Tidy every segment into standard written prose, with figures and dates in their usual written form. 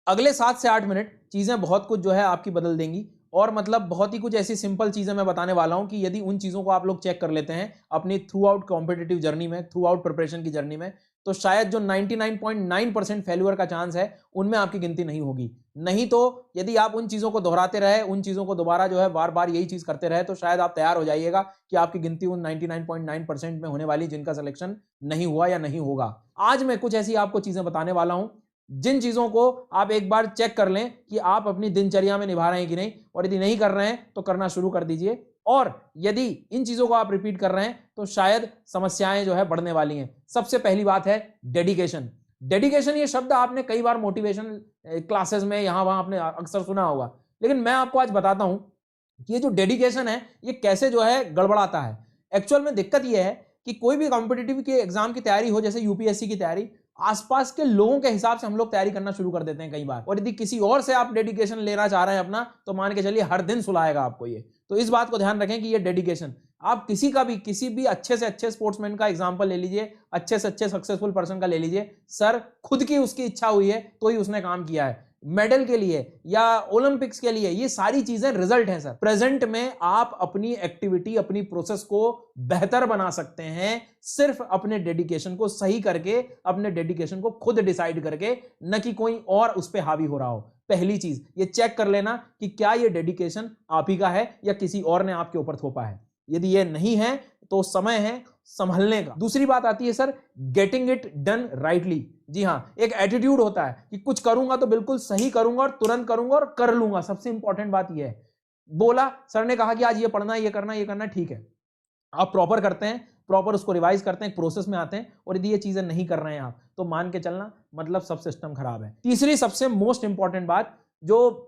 अगले 7 से 8 मिनट चीजें बहुत कुछ जो है आपकी बदल देंगी। और मतलब बहुत ही कुछ ऐसी सिंपल चीजें मैं बताने वाला हूं कि यदि उन चीजों को आप लोग चेक कर लेते हैं अपनी थ्रू आउट कॉम्पिटेटिव जर्नी में, थ्रू आउट प्रिपरेशन की जर्नी में, तो शायद जो 99.9% फेल्यूर का चांस है उनमें आपकी गिनती नहीं होगी। नहीं तो यदि आप उन चीजों को दोहराते रहे, उन चीजों को दोबारा जो है बार बार यही चीज करते रहे, तो शायद आप तैयार हो जाइएगा कि आपकी गिनती उन 99.9% में होने वाली जिनका सिलेक्शन नहीं हुआ या नहीं होगा। आज मैं कुछ ऐसी आपको चीजें बताने वाला हूं जिन चीजों को आप एक बार चेक कर लें कि आप अपनी दिनचर्या में निभा रहे हैं कि नहीं, और यदि नहीं कर रहे हैं तो करना शुरू कर दीजिए। और यदि इन चीजों को आप रिपीट कर रहे हैं तो शायद समस्याएं जो है बढ़ने वाली हैं। सबसे पहली बात है डेडिकेशन। डेडिकेशन ये शब्द आपने कई बार मोटिवेशन क्लासेस में यहां वहां आपने अक्सर सुना होगा, लेकिन मैं आपको आज बताता हूं कि ये जो डेडिकेशन है ये कैसे जो है गड़बड़ाता है। एक्चुअल में दिक्कत ये है कि कोई भी कॉम्पिटिटिव के एग्जाम की तैयारी हो, जैसे यूपीएससी की तैयारी, आसपास के लोगों के हिसाब से हम लोग तैयारी करना शुरू कर देते हैं कई बार। और यदि किसी और से आप डेडिकेशन लेना चाह रहे हैं अपना, तो मान के चलिए हर दिन सुलाएगा आपको ये। तो इस बात को ध्यान रखें कि ये डेडिकेशन, आप किसी भी अच्छे से अच्छे स्पोर्ट्समैन का एग्जांपल ले लीजिए, अच्छे से अच्छे सक्सेसफुल पर्सन का ले लीजिए। सर खुद की उसकी इच्छा हुई है तो ही उसने काम किया है, मेडल के लिए या ओलंपिक्स के लिए, ये सारी चीजें रिजल्ट हैं सर। प्रेजेंट में आप अपनी एक्टिविटी, अपनी प्रोसेस को बेहतर बना सकते हैं सिर्फ अपने डेडिकेशन को सही करके, अपने डेडिकेशन को खुद डिसाइड करके, न कि कोई और उस पर हावी हो रहा हो। पहली चीज ये चेक कर लेना कि क्या ये डेडिकेशन आप ही का है या किसी और ने आपके ऊपर थोपा है। यदि ये नहीं है तो समय है संभलने का। दूसरी बात आती है sir getting it done rightly. जी हां, एक एटीट्यूड होता है कि कुछ करूंगा तो बिल्कुल सही करूंगा और तुरंत करूंगा और कर लूंगा। सबसे इंपॉर्टेंट बात यह है, बोला सर ने कहा कि आज ये पढ़ना, ये करना, ठीक है, आप प्रॉपर करते हैं, प्रॉपर उसको रिवाइज करते हैं, प्रोसेस में आते हैं, और यदि ये चीजें नहीं कर रहे हैं आप, तो मान के चलना मतलब सब सिस्टम खराब है। तीसरी सबसे मोस्ट इंपॉर्टेंट बात, जो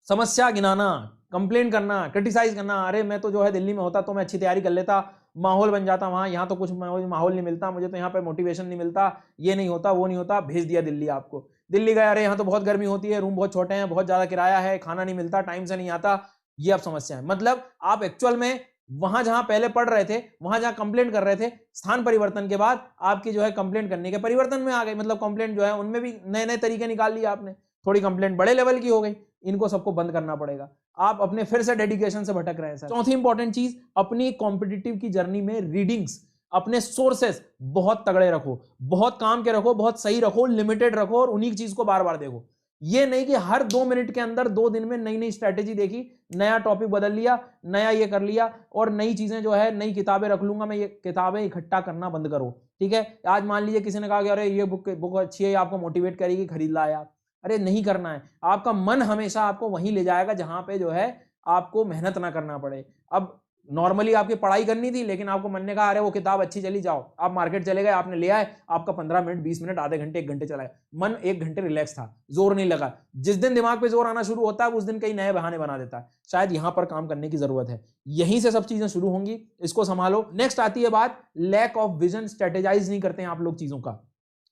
समस्या गिनाना, कंप्लेन करना, क्रिटिसाइज करना, अरे मैं तो जो है दिल्ली में होता तो मैं अच्छी तैयारी कर लेता, माहौल बन जाता वहां, यहाँ तो कुछ माहौल नहीं मिलता मुझे, तो यहाँ पे मोटिवेशन नहीं मिलता, ये नहीं होता, वो नहीं होता, भेज दिया दिल्ली आपको। दिल्ली गए, अरे यहाँ तो बहुत गर्मी होती है, रूम बहुत छोटे हैं, बहुत ज्यादा किराया है, खाना नहीं मिलता, टाइम से नहीं आता, ये अब समस्या है। मतलब आप एक्चुअल में वहां जहां पहले पढ़ रहे थे, वहां जहां कंप्लेंट कर रहे थे, स्थान परिवर्तन के बाद आपकी जो है कंप्लेंट करने के परिवर्तन में आ गई। मतलब कंप्लेंट जो है उनमें भी नए नए तरीके निकाल लिए आपने, थोड़ी कंप्लेंट बड़े लेवल की हो गई। इनको सबको बंद करना पड़ेगा। आप अपने फिर से डेडिकेशन से भटक रहे हैं सर। चौथी इंपॉर्टेंट चीज, अपनी कॉम्पिटिटिव की जर्नी में रीडिंग्स, अपने सोर्सेस बहुत तगड़े रखो, बहुत काम के रखो, बहुत सही रखो, लिमिटेड रखो, और उन्हीं चीज को बार बार देखो। ये नहीं कि हर 2 मिनट के अंदर 2 दिन में नई नई स्ट्रैटेजी देखी, नया टॉपिक बदल लिया, नया ये कर लिया, और नई चीजें जो है, नई किताबें रख लूंगा मैं, ये किताबें इकट्ठा करना बंद करो। ठीक है, आज मान लीजिए किसी ने कहा कि अरे ये बुक अच्छी है, आपको मोटिवेट करेगी, खरीद ला यार। अरे नहीं करना है, आपका मन हमेशा आपको वहीं ले जाएगा जहां पे जो है आपको मेहनत ना करना पड़े। अब नॉर्मली आपकी पढ़ाई करनी थी, लेकिन आपको मन ने कहा अरे वो किताब अच्छी चली, जाओ आप मार्केट चले गए, आपने लिया है, आपका 15 मिनट, 20 मिनट, आधे घंटे, 1 घंटे चला गया, मन 1 घंटे रिलैक्स था, जोर नहीं लगा। जिस दिन दिमाग पे जोर आना शुरू होता है उस दिन कई नए बहाने बना देता है। शायद यहां पर काम करने की जरूरत है, यहीं से सब चीजें शुरू होंगी, इसको संभालो। नेक्स्ट आती है बात लैक ऑफ विजन, स्ट्रेटेजाइज नहीं करते हैं आप लोग चीजों का।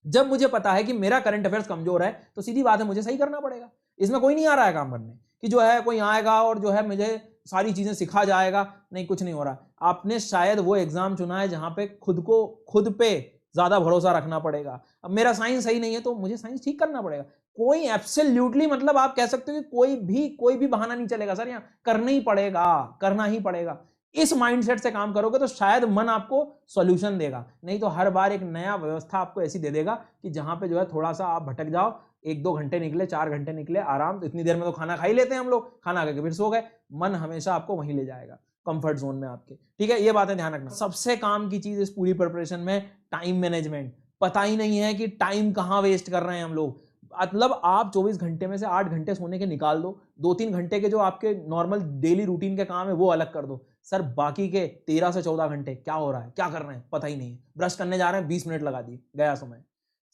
जब मुझे पता है कि मेरा करंट अफेयर्स कमजोर है, तो सीधी बात है मुझे सही करना पड़ेगा। इसमें कोई नहीं आ रहा है काम करने कि जो है कोई आएगा और जो है मुझे सारी चीजें सिखा जाएगा, नहीं, कुछ नहीं हो रहा। आपने शायद वो एग्जाम चुना है जहां पे खुद पे ज्यादा भरोसा रखना पड़ेगा। अब मेरा साइंस सही नहीं है तो मुझे साइंस ठीक करना पड़ेगा। कोई एब्सोल्युटली, मतलब आप कह सकते हो कि कोई भी बहाना नहीं चलेगा सर, यहाँ करना ही पड़ेगा, करना ही पड़ेगा। इस माइंडसेट से काम करोगे तो शायद मन आपको सॉल्यूशन देगा, नहीं तो हर बार एक नया व्यवस्था आपको ऐसी दे देगा कि जहां पे जो है थोड़ा सा आप भटक जाओ, 1-2 घंटे निकले, 4 घंटे निकले आराम, तो इतनी देर में तो खाना खा ही लेते हैं हम लोग, खाना खा के फिर सो गए। मन हमेशा आपको वहीं ले जाएगा, कंफर्ट जोन में आपके। ठीक है, ये बातें ध्यान रखना। सबसे काम की चीज इस पूरी प्रिपरेशन में टाइम मैनेजमेंट। पता ही नहीं है कि टाइम कहां वेस्ट कर रहे हैं हम लोग। मतलब आप 24 घंटे में से 8 घंटे सोने के निकाल दो, 2-3 घंटे के जो आपके नॉर्मल डेली रूटीन के काम है वो अलग कर दो। सर बाकी के 13 से 14 घंटे क्या हो रहा है, क्या कर रहे हैं, पता ही नहीं है। ब्रश करने जा रहे हैं, 20 मिनट लगा दिए, गया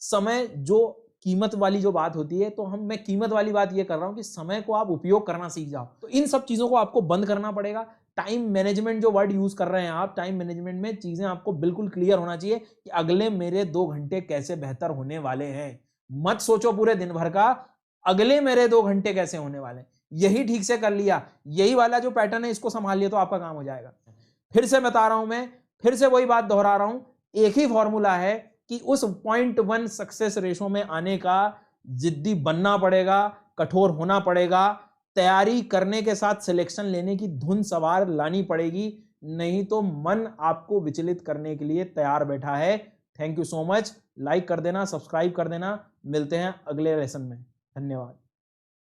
समय जो कीमत वाली जो बात होती है, तो मैं कीमत वाली बात ये कर रहा हूं कि समय को आप उपयोग करना सीख जाओ। तो इन सब चीजों को आपको बंद करना पड़ेगा। टाइम मैनेजमेंट जो वर्ड यूज कर रहे हैं आप, टाइम मैनेजमेंट में चीजें आपको बिल्कुल क्लियर होना चाहिए कि अगले मेरे 2 घंटे कैसे बेहतर होने वाले हैं। मत सोचो पूरे दिन भर का, अगले मेरे 2 घंटे कैसे होने वाले। यही ठीक से कर लिया, यही वाला जो पैटर्न है इसको संभाल लिया, तो आपका काम हो जाएगा। फिर से बता रहा हूं, मैं फिर से वही बात दोहरा रहा हूं, एक ही फॉर्मूला है कि उस 0.1 सक्सेस रेशो में आने का, जिद्दी बनना पड़ेगा, कठोर होना पड़ेगा, तैयारी करने के साथ सिलेक्शन लेने की धुन सवार लानी पड़ेगी, नहीं तो मन आपको विचलित करने के लिए तैयार बैठा है। Thank you so much. Like कर देना, सब्सक्राइब कर देना। मिलते हैं अगले लेसन में। धन्यवाद।